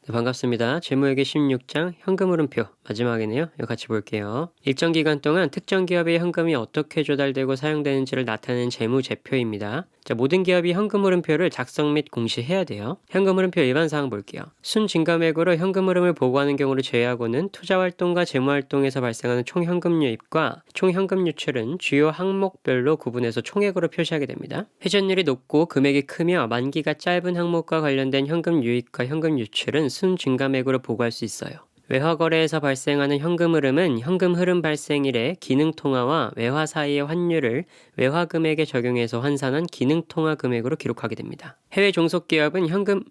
네, 반갑습니다. 재무회계 16장 현금흐름표 마지막이네요. 이거 같이 볼게요. 일정 기간 동안 특정 기업의 현금이 어떻게 조달되고 사용되는지를 나타내는 재무제표입니다. 자, 모든 기업이 현금흐름표를 작성 및 공시해야 돼요. 현금흐름표 일반사항 볼게요. 순증감액으로 현금흐름을 보고하는 경우를 제외하고는 투자활동과 재무활동에서 발생하는 총현금 유입과 총현금 유출은 주요 항목별로 구분해서 총액으로 표시하게 됩니다. 회전율이 높고 금액이 크며 만기가 짧은 항목과 관련된 현금 유입과 현금 유출은 순증감액으로 보고할 수 있어요. 외화거래에서 발생하는 현금 흐름은 현금 흐름 발생일에 기능통화와 외화 사이의 환율을 외화금액에 적용해서 환산한 기능통화 금액으로 기록하게 됩니다. 해외 종속기업의 현금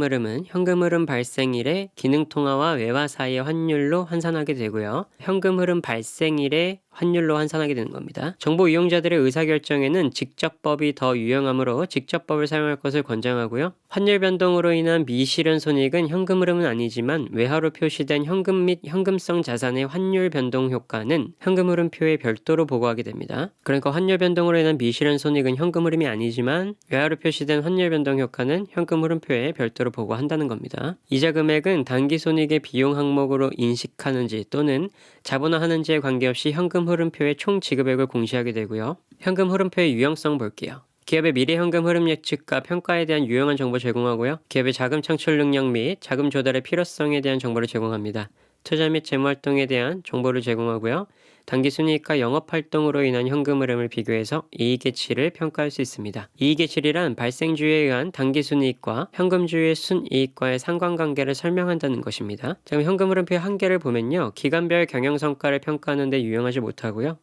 흐름은 현금 흐름 발생일에 기능통화와 외화 사이의 환율로 환산하게 되고요. 현금 흐름 발생일에 환율로 환산하게 되는 겁니다. 정보 이용자들의 의사결정에는 직접법이 더 유용하므로 직접법을 사용할 것을 권장하고요. 환율 변동으로 인한 미실현 손익은 현금 흐름은 아니지만 외화로 표시된 현금 및 현금성 자산의 환율 변동 효과는 현금 흐름표에 별도로 보고하게 됩니다. 그러니까 환율 변동으로 인한 미실현 손익은 현금 흐름이 아니지만 외화로 표시된 환율 변동 효과는 현금 흐름표에 별도로 보고한다는 겁니다. 이자 금액은 단기 손익의 비용 항목으로 인식하는지 또는 자본화하는지에 관계없이 현금 흐름표의 총 지급액을 공시하게 되고요. 현금 흐름표의 유형성 볼게요. 기업의 미래 현금 흐름 예측과 평가에 대한 유용한 정보 제공하고요. 기업의 자금 창출 능력 및 자금 조달의 필요성에 대한 정보를 제공합니다. 투자 및 재무활동에 대한 정보를 제공하고요. 단기 순이익과 영업활동으로 인한 현금 흐름을 비교해서 이익의 질을 평가할 수 있습니다. 이익의 질이란 발생주에 의한 단기 순이익과 현금주의 순이익과의 상관관계를 설명한다는 것입니다. 지금 현금 흐름표 한계를 보면요. 기간별 경영성과를 평가하는 데 유용하지 못하고요.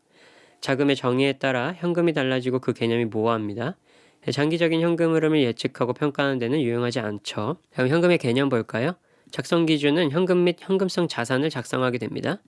자금의 정의에 따라 현금이 달라지고 그 개념이 모호합니다. 장기적인 현금 흐름을 예측하고 평가하는 데는 유용하지 않죠. 다음 현금의 개념 볼까요? 작성 기준은 현금 및 현금성 자산을 작성하게 됩니다.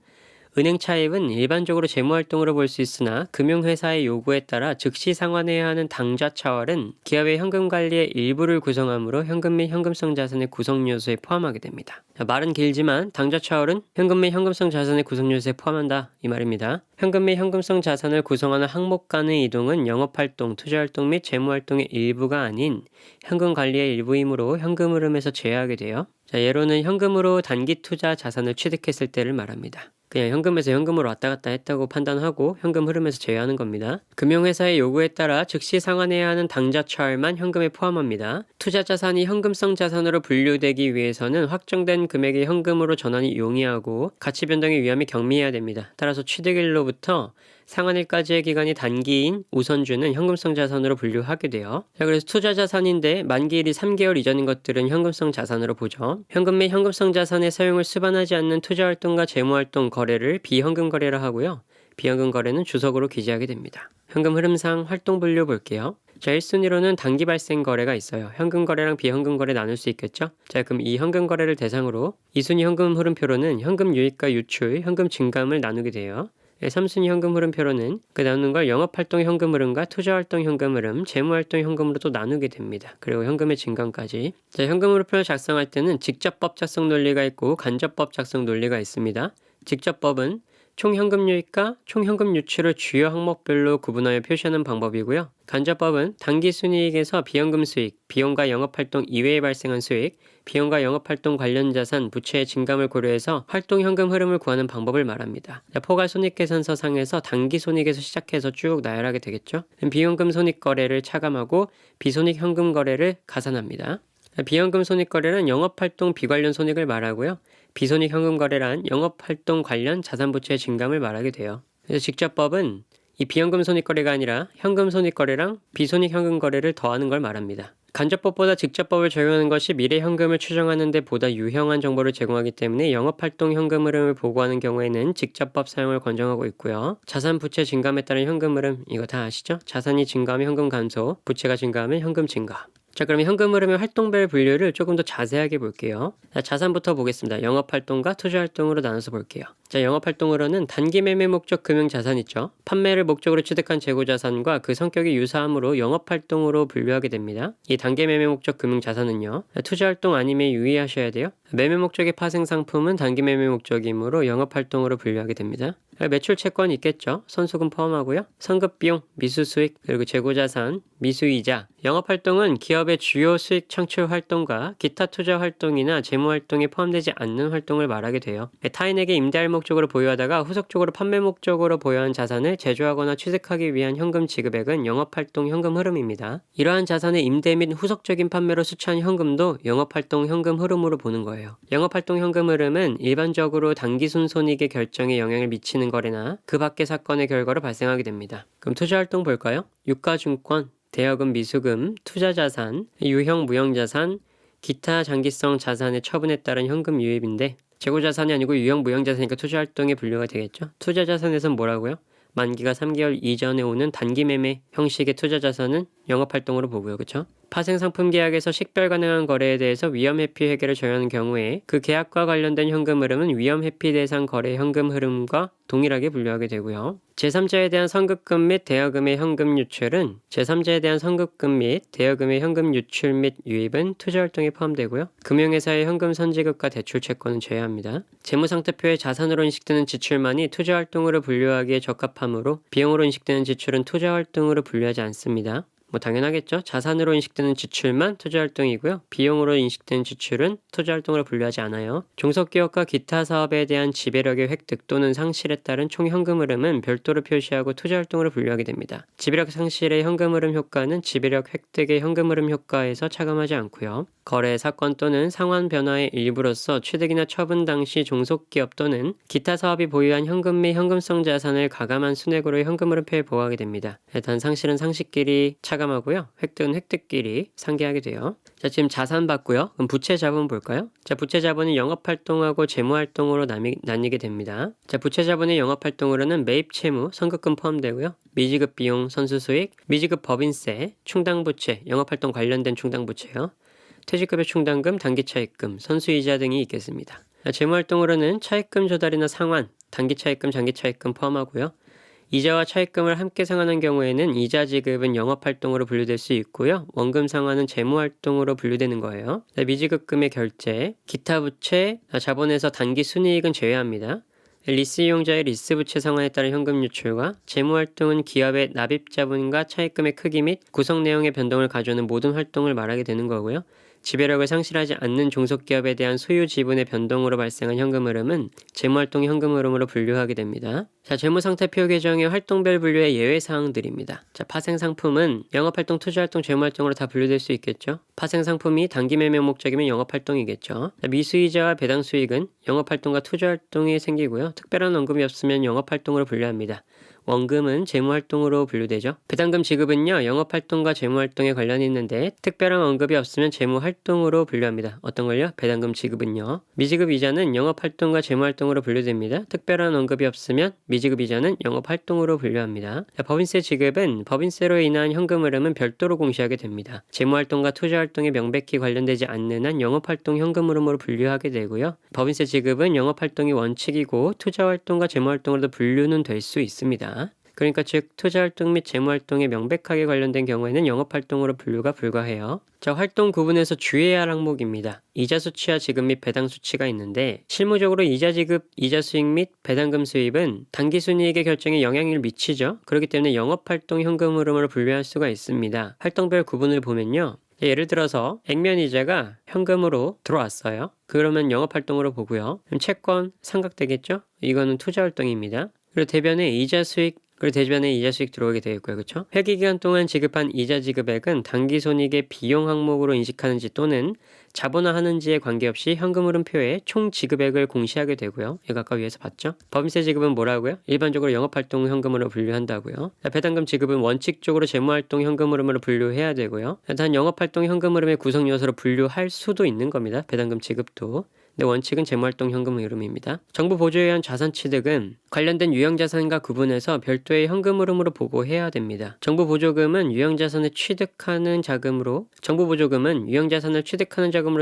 은행 차입은 일반적으로 재무활동으로 볼 수 있으나 금융회사의 요구에 따라 즉시 상환해야 하는 당좌차월은 기업의 현금 관리의 일부를 구성하므로 현금 및 현금성 자산의 구성 요소에 포함하게 됩니다. 말은 길지만 당좌차월은 현금 및 현금성 자산의 구성 요소에 포함한다 이 말입니다. 현금 및 현금성 자산을 구성하는 항목 간의 이동은 영업활동, 투자활동 및 재무활동의 일부가 아닌 현금 관리의 일부이므로 현금 흐름에서 제외하게 돼요. 예로는 현금으로 단기 투자 자산을 취득했을 때를 말합니다. 그냥 현금에서 현금으로 왔다 갔다 했다고 판단하고 현금 흐름에서 제외하는 겁니다. 금융회사의 요구에 따라 즉시 상환해야 하는 당좌차월만 현금에 포함합니다. 투자 자산이 현금성 자산으로 분류되기 위해서는 확정된 금액의 현금으로 전환이 용이하고 가치 변동의 위험이 경미해야 됩니다. 따라서 취득일로부터 상환일까지의 기간이 단기인 우선주는 현금성 자산으로 분류하게 돼요. 그래서 투자 자산인데 만기일이 3개월 이전인 것들은 현금성 자산으로 보죠. 현금 및 현금성 자산의 사용을 수반하지 않는 투자활동과 재무활동 거래를 비현금 거래라 하고요. 비현금 거래는 주석으로 기재하게 됩니다. 현금 흐름상 활동 분류 볼게요. 1순위로는 단기 발생 거래가 있어요. 현금 거래랑 비현금 거래 나눌 수 있겠죠? 그럼 이 현금 거래를 대상으로 2순위 현금 흐름표로는 현금 유입과 유출, 현금 증감을 나누게 돼요. 3순위 현금 흐름표로는 그 나누는 걸 영업활동 현금 흐름과 투자활동 현금 흐름, 재무활동 현금으로 또 나누게 됩니다. 그리고 현금의 증감까지. 현금 흐름표를 작성할 때는 직접법 작성 논리가 있고 간접법 작성 논리가 있습니다. 직접법은 총 현금 유입과 총 현금 유출을 주요 항목별로 구분하여 표시하는 방법이고요. 간접법은 단기 순이익에서 비현금 수익, 비용과 영업활동 이외에 발생한 수익, 비용과 영업활동 관련 자산, 부채의 증감을 고려해서 활동 현금 흐름을 구하는 방법을 말합니다. 포괄 손익계산서상에서 단기 손익에서 시작해서 쭉 나열하게 되겠죠. 비현금 손익 거래를 차감하고 비손익 현금 거래를 가산합니다. 비현금 손익 거래는 영업활동 비관련 손익을 말하고요. 비손익 현금 거래란 영업활동 관련 자산 부채의 증감을 말하게 돼요. 그래서 직접법은 이 비현금 손익 거래가 아니라 현금 손익 거래랑 비손익 현금 거래를 더하는 걸 말합니다. 간접법보다 직접법을 적용하는 것이 미래 현금을 추정하는 데 보다 유용한 정보를 제공하기 때문에 영업활동 현금 흐름을 보고하는 경우에는 직접법 사용을 권장하고 있고요. 자산 부채 증감에 따른 현금 흐름 이거 다 아시죠? 자산이 증가하면 현금 감소, 부채가 증가하면 현금 증가. 그러면 현금 흐름의 활동별 분류를 조금 더 자세하게 볼게요. 자산부터 보겠습니다. 영업활동과 투자활동으로 나눠서 볼게요. 영업활동으로는 단기 매매 목적 금융자산 있죠. 판매를 목적으로 취득한 재고자산과 그 성격이 유사하므로 영업활동으로 분류하게 됩니다. 이 단기 매매 목적 금융자산은요. 투자활동 아님에 유의하셔야 돼요. 매매 목적의 파생상품은 단기 매매 목적이므로 영업활동으로 분류하게 됩니다. 매출 채권이 있겠죠. 선수금 포함하고요. 선급비용, 미수수익, 그리고 재고자산, 미수이자. 영업활동은 기업의 주요 수익 창출 활동과 기타 투자 활동이나 재무활동에 포함되지 않는 활동을 말하게 돼요. 타인에게 임대할 목적으로 보유하다가 후속적으로 판매 목적으로 보유한 자산을 제조하거나 취득하기 위한 현금 지급액은 영업활동 현금 흐름입니다. 이러한 자산의 임대 및 후속적인 판매로 수취한 현금도 영업활동 현금 흐름으로 보는 거예요. 영업활동 현금 흐름은 일반적으로 단기순 손익의 결정에 영향을 미치는 거래나 그 밖의 사건의 결과로 발생하게 됩니다. 그럼 투자활동 볼까요? 유가증권, 대여금, 미수금, 투자자산, 유형, 무형자산, 기타 장기성 자산의 처분에 따른 현금 유입인데 재고자산이 아니고 유형, 무형자산이니까 투자활동에 분류가 되겠죠. 투자자산에선 뭐라고요? 만기가 3개월 이전에 오는 단기 매매 형식의 투자자산은 영업활동으로 보고요. 그렇죠? 파생상품 계약에서 식별 가능한 거래에 대해서 위험회피 회계를 적용하는 경우에 그 계약과 관련된 현금 흐름은 위험회피 대상 거래 현금 흐름과 동일하게 분류하게 되고요. 제3자에 대한 선급금 및 대여금의 현금 유출은 제3자에 대한 선급금 및 대여금의 현금 유출 및 유입은 투자활동에 포함되고요. 금융회사의 현금 선지급과 대출 채권은 제외합니다. 재무상태표에 자산으로 인식되는 지출만이 투자활동으로 분류하기에 적합하므로 비용으로 인식되는 지출은 투자활동으로 분류하지 않습니다. 당연하겠죠. 자산으로 인식되는 지출만 투자활동이고요. 비용으로 인식되는 지출은 투자활동으로 분류하지 않아요. 종속기업과 기타 사업에 대한 지배력의 획득 또는 상실에 따른 총 현금 흐름은 별도로 표시하고 투자활동으로 분류하게 됩니다. 지배력 상실의 현금 흐름 효과는 지배력 획득의 현금 흐름 효과에서 차감하지 않고요. 거래, 사건 또는 상환 변화의 일부로서 취득이나 처분 당시 종속기업 또는 기타 사업이 보유한 현금 및 현금성 자산을 가감한 순액으로 현금 흐름표에 보호하게 됩니다. 일단 상실은 상식끼리 차감하고요. 획득은 획득끼리 상기하게 돼요. 자, 지금 자산 봤고요. 그럼 부채 자본 볼까요? 자, 부채 자본은 영업활동하고 재무활동으로 나뉘게 됩니다. 자, 부채 자본의 영업활동으로는 매입 채무, 선급금 포함되고요. 미지급 비용, 선수수익, 미지급 법인세, 충당부채, 영업활동 관련된 충당부채요. 퇴직급여 충당금, 단기차입금, 선수이자 등이 있겠습니다. 재무활동으로는 차입금 조달이나 상환, 단기차입금, 장기차입금 포함하고요. 이자와 차입금을 함께 상환한 경우에는 이자 지급은 영업활동으로 분류될 수 있고요. 원금 상환은 재무활동으로 분류되는 거예요. 미지급금의 결제, 기타 부채, 자본에서 단기 순이익은 제외합니다. 리스 이용자의 리스 부채 상환에 따른 현금 유출과 재무활동은 기업의 납입 자본과 차입금의 크기 및 구성 내용의 변동을 가져오는 모든 활동을 말하게 되는 거고요. 지배력을 상실하지 않는 종속기업에 대한 소유 지분의 변동으로 발생한 현금 흐름은 재무활동 현금 흐름으로 분류하게 됩니다. 자, 재무상태표 계정의 활동별 분류의 예외사항들입니다. 자, 파생상품은 영업활동, 투자활동, 재무활동으로 다 분류될 수 있겠죠. 파생상품이 단기 매매 목적이면 영업활동이겠죠. 자, 미수이자와 배당수익은 영업활동과 투자활동이 생기고요. 특별한 언급이 없으면 영업활동으로 분류합니다. 원금은 재무활동으로 분류되죠. 배당금 지급은요, 영업활동과 재무활동에 관련이 있는데 특별한 언급이 없으면 재무활동으로 분류합니다. 어떤 걸요? 배당금 지급은요. 미지급 이자는 영업활동과 재무활동으로 분류됩니다. 특별한 언급이 없으면 미지급 이자는 영업활동으로 분류합니다. 자, 법인세 지급은 법인세로 인한 현금 흐름은 별도로 공시하게 됩니다. 재무활동과 투자활동에 명백히 관련되지 않는 한 영업활동 현금 흐름으로 분류하게 되고요. 법인세 지급은 영업활동이 원칙이고 투자활동과 재무활동으로도 분류는 될 수 있습니다. 그러니까 즉 투자활동 및 재무활동에 명백하게 관련된 경우에는 영업활동으로 분류가 불가해요. 자, 활동 구분에서 주의해야 할 항목입니다. 이자 수치와 지급 및 배당 수치가 있는데 실무적으로 이자 지급, 이자 수익 및 배당금 수입은 단기순이익의 결정에 영향을 미치죠. 그렇기 때문에 영업활동 현금 흐름으로 분류할 수가 있습니다. 활동별 구분을 보면요. 예를 들어서 액면이자가 현금으로 들어왔어요. 그러면 영업활동으로 보고요. 그럼 채권 삼각되겠죠? 이거는 투자활동입니다. 그리고 대변에 이자 수익, 그리고 대변에 이자 수익 들어오게 되겠고요. 그렇죠? 회기기간 동안 지급한 이자 지급액은 단기손익의 비용 항목으로 인식하는지 또는 자본화하는지에 관계없이 현금 흐름표에 총 지급액을 공시하게 되고요. 이거 아까 위에서 봤죠? 법인세 지급은 뭐라고요? 일반적으로 영업활동 현금으로 분류한다고요. 배당금 지급은 원칙적으로 재무활동 현금 흐름으로 분류해야 되고요. 단 영업활동 현금 흐름의 구성 요소로 분류할 수도 있는 겁니다. 배당금 지급도. 근데 원칙은 재무활동 현금 흐름입니다. 정부 보조에 의한 자산 취득은 관련된 유형자산과 구분해서 별도의 현금 흐름으로 보고해야 됩니다. 정부 보조금은 유형자산을 취득하는 자금으로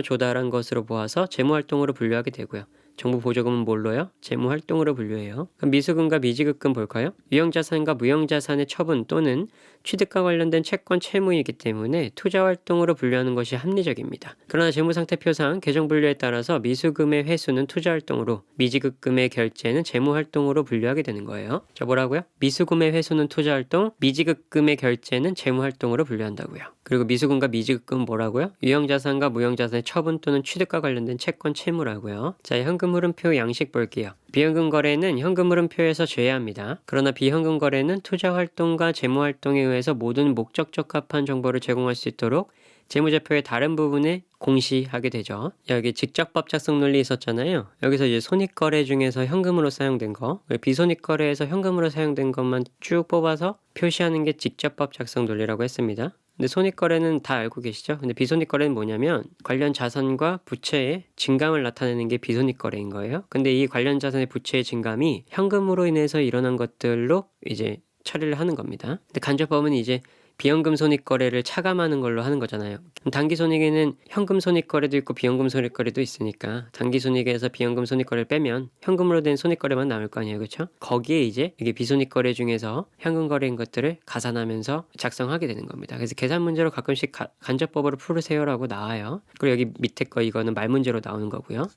조달한 것으로 보아서 재무활동으로 분류하게 되고요. 정부 보조금은 뭘로요? 재무활동으로 분류해요. 그럼 미수금과 미지급금 볼까요? 유형자산과 무형자산의 처분 또는 취득과 관련된 채권 채무이기 때문에 투자활동으로 분류하는 것이 합리적입니다. 그러나 재무상태표상 계정 분류에 따라서 미수금의 회수는 투자활동으로, 미지급금의 결제는 재무활동으로 분류하게 되는 거예요. 자, 뭐라고요? 미수금의 회수는 투자활동, 미지급금의 결제는 재무활동으로 분류한다고요. 그리고 미수금과 미지급금은 뭐라고요? 유형자산과 무형자산의 처분 또는 취득과 관련된 채권 채무라고요. 자, 현금 흐름표 양식 볼게요. 비현금 거래는 현금 흐름표에서 제외합니다. 그러나 비현금 거래는 투자 활동과 재무 활동에 의해서 모든 목적 적합한 정보를 제공할 수 있도록 재무제표의 다른 부분에 공시하게 되죠. 여기 직접법 작성 논리 있었잖아요. 여기서 이제 손익거래 중에서 현금으로 사용된 거, 비손익거래에서 현금으로 사용된 것만 쭉 뽑아서 표시하는 게 직접법 작성 논리라고 했습니다. 근데 손익거래는 다 알고 계시죠? 근데 비손익거래는 뭐냐면 관련 자산과 부채의 증감을 나타내는 게 비손익거래인 거예요. 근데 이 관련 자산의 부채의 증감이 현금으로 인해서 일어난 것들로 이제 처리를 하는 겁니다. 근데 간접법은 이제 비현금 손익거래를 차감하는 걸로 하는 거잖아요. 단기 손익에는 현금 손익거래도 있고 비현금 손익거래도 있으니까 단기 손익에서 비현금 손익거래를 빼면 현금으로 된 손익거래만 남을 거 아니에요. 그렇죠? 거기에 이제 이게 비손익거래 중에서 현금 거래인 것들을 가산하면서 작성하게 되는 겁니다. 그래서 계산 문제로 가끔씩 간접법으로 풀으세요라고 나와요. 그리고 여기 밑에 거 이거는 말 문제로 나오는 거고요.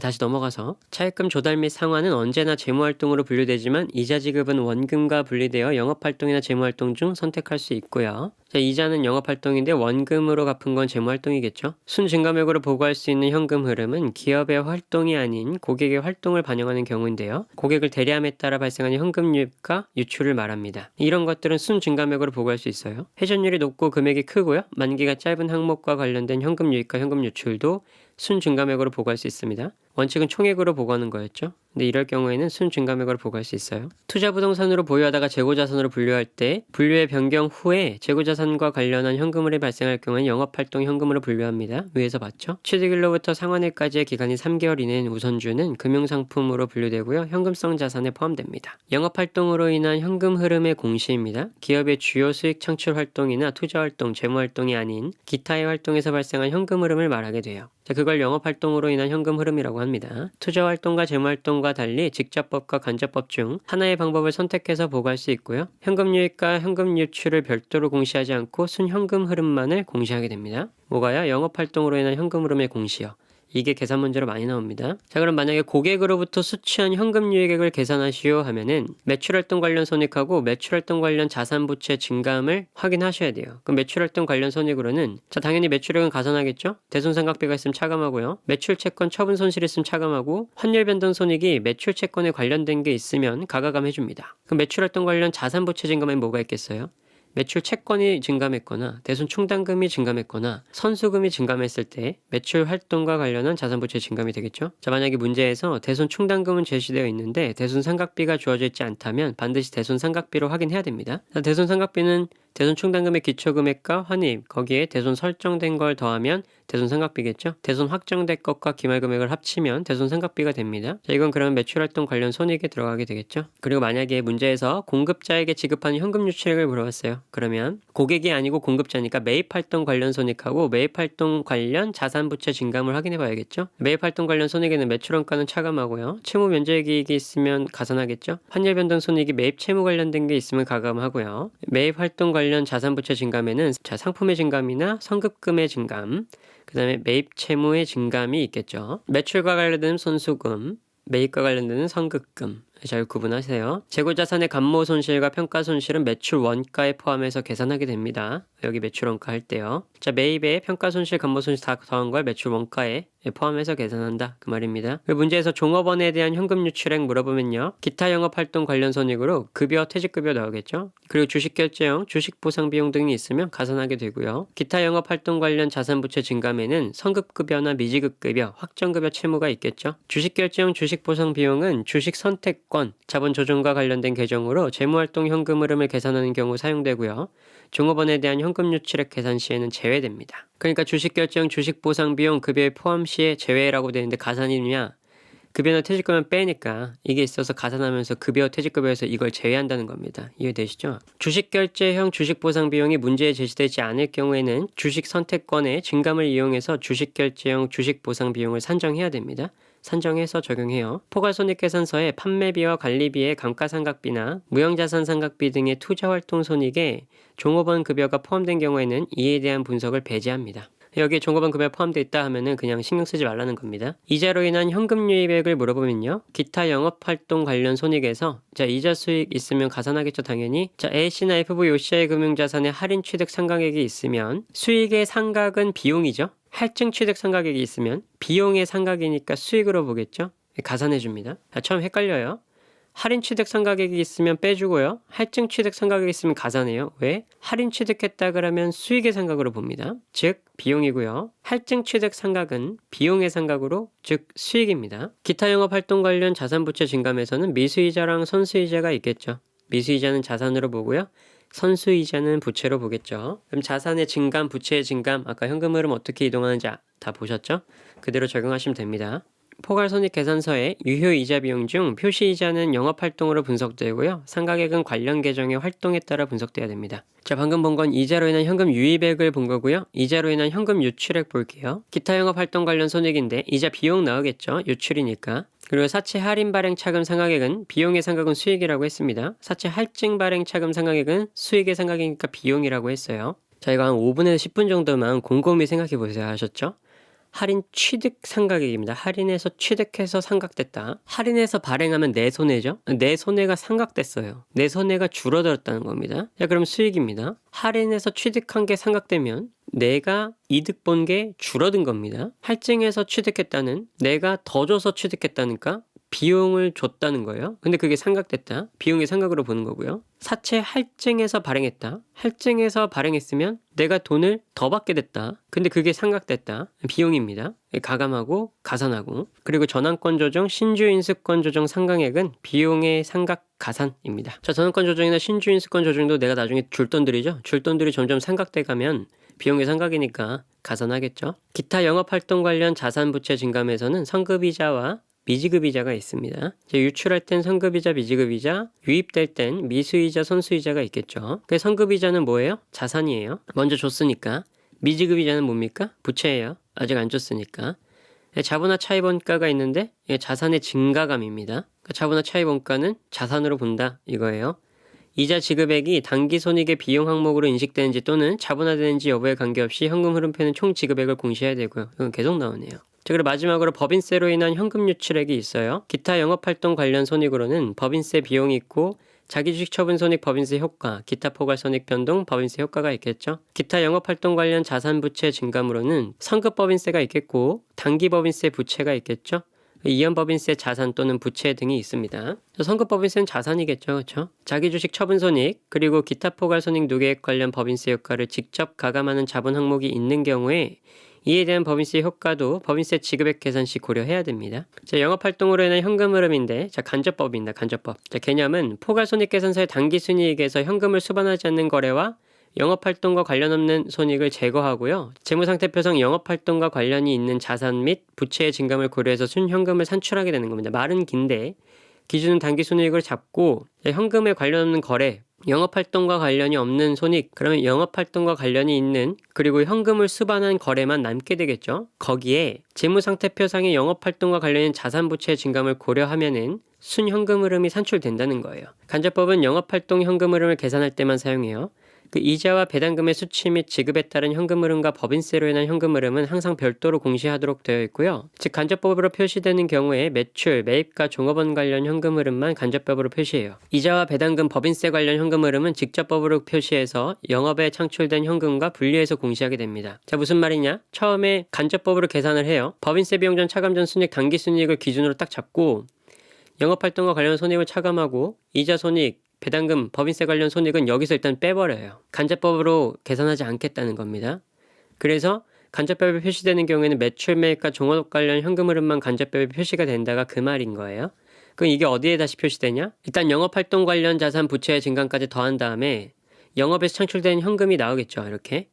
다시 넘어가서 차입금 조달 및 상환은 언제나 재무활동으로 분류되지만 이자 지급은 원금과 분리되어 영업활동이나 재무활동 중 선택할 수 있고요. 자, 이자는 영업활동인데 원금으로 갚은 건 재무활동이겠죠. 순증감액으로 보고할 수 있는 현금 흐름은 기업의 활동이 아닌 고객의 활동을 반영하는 경우인데요. 고객을 대리함에 따라 발생하는 현금 유입과 유출을 말합니다. 이런 것들은 순증감액으로 보고할 수 있어요. 회전율이 높고 금액이 크고요. 만기가 짧은 항목과 관련된 현금 유입과 현금 유출도 순증감액으로 보고할 수 있습니다. 원칙은 총액으로 보고하는 거였죠. 근데 이럴 경우에는 순증감액으로 보고할 수 있어요. 투자부동산으로 보유하다가 재고자산으로 분류할 때 분류의 변경 후에 재고자산과 관련한 현금흐름이 발생할 경우에는 영업활동 현금으로 분류합니다. 위에서 봤죠? 취득일로부터 상환일까지의 기간이 3개월 이내인 우선주는 금융상품으로 분류되고요. 현금성 자산에 포함됩니다. 영업활동으로 인한 현금 흐름의 공시입니다. 기업의 주요 수익 창출 활동이나 투자활동, 재무활동이 아닌 기타의 활동에서 발생한 현금 흐름을 말하게 돼요. 자, 그걸 영업활동으로 인한 현금 흐름이라고 합니다. 투자활동과 재무활동과 달리 직접법과 간접법 중 하나의 방법을 선택해서 보고할 수 있고요. 현금 유입과 현금 유출을 별도로 공시하지 않고 순현금 흐름만을 공시하게 됩니다. 뭐가요? 영업활동으로 인한 현금 흐름의 공시요. 이게 계산 문제로 많이 나옵니다. 자, 그럼 만약에 고객으로부터 수취한 현금 유익액을 계산하시오 하면은 매출활동 관련 손익하고 매출활동 관련 자산부채 증감을 확인하셔야 돼요. 그럼 매출활동 관련 손익으로는 자, 당연히 매출액은 가산하겠죠? 대손상각비가 있으면 차감하고요. 매출채권 처분 손실이 있으면 차감하고 환율 변동 손익이 매출채권에 관련된 게 있으면 가가감 해줍니다. 그럼 매출활동 관련 자산부채 증감에 뭐가 있겠어요? 매출 채권이 증감했거나 대손 충당금이 증감했거나 선수금이 증감했을 때 매출 활동과 관련한 자산부채 증감이 되겠죠. 자, 만약에 문제에서 대손 충당금은 제시되어 있는데 대손 상각비가 주어져 있지 않다면 반드시 대손 상각비로 확인해야 됩니다. 자, 대손 상각비는 대손 충당금의 기초금액과 환입, 거기에 대손 설정된 걸 더하면 대손 상각비겠죠. 대손 확정된 것과 기말금액을 합치면 대손 상각비가 됩니다. 자, 이건 그러면 매출활동 관련 손익에 들어가게 되겠죠. 그리고 만약에 문제에서 공급자에게 지급하는 현금 유출액을 물어봤어요. 그러면 고객이 아니고 공급자니까 매입활동 관련 손익하고 매입활동 관련 자산부채 증감을 확인해 봐야겠죠. 매입활동 관련 손익에는 매출원가는 차감하고요. 채무 면제이익이 있으면 가산하겠죠. 환율 변동 손익이 매입 채무 관련된 게 있으면 가감하고요. 매입활동 관련 자산부채 증감에는 자, 상품의 증감이나 선급금의 증감, 그 다음에 매입 채무의 증감이 있겠죠. 매출과 관련된 선수금, 매입과 관련된 선급금 잘 구분하세요. 재고자산의 감모 손실과 평가 손실은 매출 원가에 포함해서 계산하게 됩니다. 여기 매출 원가 할 때요. 자, 매입에 평가 손실, 감모 손실 다 더한 걸 매출 원가에 포함해서 계산한다. 그 말입니다. 문제에서 종업원에 대한 현금 유출액 물어보면요. 기타 영업활동 관련 손익으로 급여, 퇴직급여 나오겠죠. 그리고 주식결제형, 주식보상비용 등이 있으면 가산하게 되고요. 기타 영업활동 관련 자산부채 증감에는 선급급여나 미지급급여, 확정급여 채무가 있겠죠. 주식결제형 주식보상비용은 주식선택권, 자본조정과 관련된 계정으로 재무활동 현금 흐름을 계산하는 경우 사용되고요. 종업원에 대한 현금 유출액 계산 시에는 제외됩니다. 그러니까 주식결제형 주식보상비용 급여에 포함 시에 제외라고 되어 있는데 가산이냐? 급여나 퇴직금은 빼니까 이게 있어서 가산하면서 급여, 퇴직급여에서 이걸 제외한다는 겁니다. 이해되시죠? 주식결제형 주식보상 비용이 문제에 제시되지 않을 경우에는 주식 선택권의 증감을 이용해서 주식결제형 주식보상 비용을 산정해야 됩니다. 산정해서 적용해요. 포괄손익계산서에 판매비와 관리비의 감가상각비나 무형자산상각비 등의 투자활동 손익에 종업원 급여가 포함된 경우에는 이에 대한 분석을 배제합니다. 여기에 종업원 급여 포함되어 있다 하면은 그냥 신경 쓰지 말라는 겁니다. 이자로 인한 현금 유입액을 물어보면요. 기타 영업활동 관련 손익에서 이자 수익 있으면 가산하겠죠, 당연히. A씨나 FV 요씨의 금융자산에 할인 취득 상각액이 있으면 수익의 상각은 비용이죠. 할증 취득 상각액이 있으면 비용의 상각이니까 수익으로 보겠죠. 가산해 줍니다. 처음 헷갈려요. 할인 취득 상각액이 있으면 빼주고요. 할증 취득 상각액이 있으면 가산해요. 왜? 할인 취득했다 그러면 수익의 상각으로 봅니다. 즉 비용이고요. 할증 취득 상각은 비용의 상각으로 즉 수익입니다. 기타 영업활동 관련 자산부채 증감에서는 미수이자랑 선수이자가 있겠죠. 미수이자는 자산으로 보고요. 선수이자는 부채로 보겠죠. 그럼 자산의 증감, 부채의 증감, 아까 현금 흐름 어떻게 이동하는지 다 보셨죠? 그대로 적용하시면 됩니다. 포괄손익계산서의 유효이자 비용 중 표시이자는 영업활동으로 분석되고요. 상각액은 관련 계정의 활동에 따라 분석돼야 됩니다. 방금 본 건 이자로 인한 현금 유입액을 본 거고요. 이자로 인한 현금 유출액 볼게요. 기타 영업활동 관련 손익인데 이자 비용 나오겠죠. 유출이니까. 그리고 사채 할인 발행 차금 상각액은 비용의 상각은 수익이라고 했습니다. 사채 할증 발행 차금 상각액은 수익의 상각이니까 비용이라고 했어요. 이거 한 5분에서 10분 정도만 곰곰이 생각해 보세요. 하셨죠? 할인 취득 상각액입니다. 할인해서 취득해서 상각됐다. 할인해서 발행하면 내 손해죠. 내 손해가 상각됐어요. 내 손해가 줄어들었다는 겁니다. 그럼 수익입니다. 할인해서 취득한 게 상각되면 내가 이득 본 게 줄어든 겁니다. 할증해서 취득했다는 내가 더 줘서 취득했다니까 비용을 줬다는 거예요. 근데 그게 상각됐다. 비용의 상각으로 보는 거고요. 사채 할증해서 발행했다. 할증해서 발행했으면 내가 돈을 더 받게 됐다. 근데 그게 상각됐다. 비용입니다. 가감하고 가산하고. 그리고 전환권 조정, 신주 인수권 조정 상각액은 비용의 상각 가산입니다. 전환권 조정이나 신주 인수권 조정도 내가 나중에 줄 돈들이죠. 줄 돈들이 점점 상각돼 가면 비용의 상각이니까 가산하겠죠. 기타 영업활동 관련 자산부채 증감에서는 선급이자와 미지급이자가 있습니다. 유출할 땐 선급이자, 미지급이자, 유입될 땐 미수이자, 선수이자가 있겠죠. 그 선급이자는 뭐예요? 자산이에요. 먼저 줬으니까. 미지급이자는 뭡니까? 부채예요. 아직 안 줬으니까. 자본화 차입원가가 있는데 자산의 증가감입니다. 자본화 차입원가는 자산으로 본다 이거예요. 이자 지급액이 당기손익의 비용 항목으로 인식되는지 또는 자본화되는지 여부에 관계없이 현금 흐름표는 총 지급액을 공시해야 되고요. 이건 계속 나오네요. 그리고 마지막으로 법인세로 인한 현금 유출액이 있어요. 기타 영업활동 관련 손익으로는 법인세 비용이 있고 자기주식 처분 손익 법인세 효과, 기타 포괄손익 변동 법인세 효과가 있겠죠. 기타 영업활동 관련 자산부채 증감으로는 선급 법인세가 있겠고 단기 법인세 부채가 있겠죠. 이연 법인세 자산 또는 부채 등이 있습니다. 선급 법인세는 자산이겠죠. 그렇죠? 자기주식 처분 손익 그리고 기타 포괄손익 누계액 관련 법인세 효과를 직접 가감하는 자본 항목이 있는 경우에 이에 대한 법인세 효과도 법인세 지급액 계산 시 고려해야 됩니다. 영업활동으로 인한 현금 흐름인데 간접법입니다. 간접법. 개념은 포괄손익계산서의 당기순이익에서 현금을 수반하지 않는 거래와 영업활동과 관련 없는 손익을 제거하고요. 재무상태표상 영업활동과 관련이 있는 자산 및 부채의 증감을 고려해서 순현금을 산출하게 되는 겁니다. 말은 긴데 기준은 당기순이익을 잡고 현금에 관련 없는 거래, 영업활동과 관련이 없는 손익, 그러면 영업활동과 관련이 있는 그리고 현금을 수반한 거래만 남게 되겠죠. 거기에 재무상태표상의 영업활동과 관련된 자산부채의 증감을 고려하면은 순현금 흐름이 산출된다는 거예요. 간접법은 영업활동 현금 흐름을 계산할 때만 사용해요. 그 이자와 배당금의 수치 및 지급에 따른 현금 흐름과 법인세로 인한 현금 흐름은 항상 별도로 공시하도록 되어 있고요. 즉 간접법으로 표시되는 경우에 매출, 매입과 종업원 관련 현금 흐름만 간접법으로 표시해요. 이자와 배당금, 법인세 관련 현금 흐름은 직접법으로 표시해서 영업에 창출된 현금과 분리해서 공시하게 됩니다. 무슨 말이냐? 처음에 간접법으로 계산을 해요. 법인세 비용 전 차감 전 순익, 당기 순이익을 기준으로 딱 잡고 영업활동과 관련 손익을 차감하고 이자 손익, 배당금, 법인세 관련 손익은 여기서 일단 빼버려요. 간접법으로 계산하지 않겠다는 겁니다. 그래서 간접법에 표시되는 경우에는 매출, 매입과 종업 관련 현금 흐름만 간접법에 표시가 된다가 그 말인 거예요. 그럼 이게 어디에 다시 표시되냐? 일단 영업활동 관련 자산 부채의 증감까지 더한 다음에 영업에서 창출된 현금이 나오겠죠. 이렇게.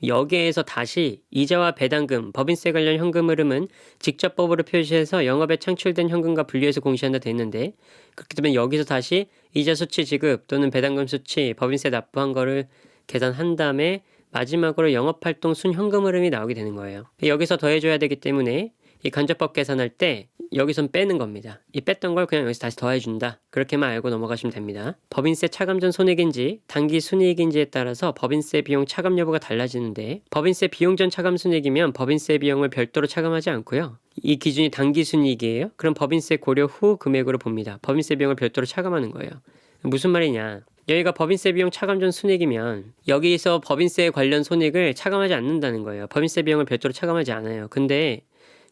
여기에서 다시 이자와 배당금, 법인세 관련 현금 흐름은 직접법으로 표시해서 영업에 창출된 현금과 분리해서 공시한다 돼 있는데, 그렇게 되면 여기서 다시 이자 수치 지급 또는 배당금 수치, 법인세 납부한 거를 계산한 다음에 마지막으로 영업활동 순현금 흐름이 나오게 되는 거예요. 여기서 더해줘야 되기 때문에 이 간접법 계산할 때 여기선 빼는 겁니다. 이 뺐던 걸 그냥 여기서 다시 더해준다. 그렇게만 알고 넘어가시면 됩니다. 법인세 차감 전 손익인지 단기 순이익인지에 따라서 법인세 비용 차감 여부가 달라지는데, 법인세 비용 전 차감 순이익이면 법인세 비용을 별도로 차감하지 않고요. 이 기준이 단기 순이익이에요. 그럼 법인세 고려 후 금액으로 봅니다. 법인세 비용을 별도로 차감하는 거예요. 무슨 말이냐? 여기가 법인세 비용 차감 전 순이익이면 여기서 법인세 관련 손익을 차감하지 않는다는 거예요. 법인세 비용을 별도로 차감하지 않아요. 근데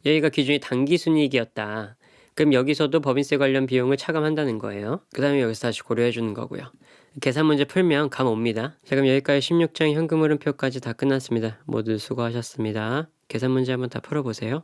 여기가 기준이 단기 순이익이었다. 그럼 여기서도 법인세 관련 비용을 차감한다는 거예요. 그 다음에 여기서 다시 고려해 주는 거고요. 계산 문제 풀면 감 옵니다. 자, 그럼 여기까지 16장 현금 흐름표까지 다 끝났습니다. 모두 수고하셨습니다. 계산 문제 한번 다 풀어보세요.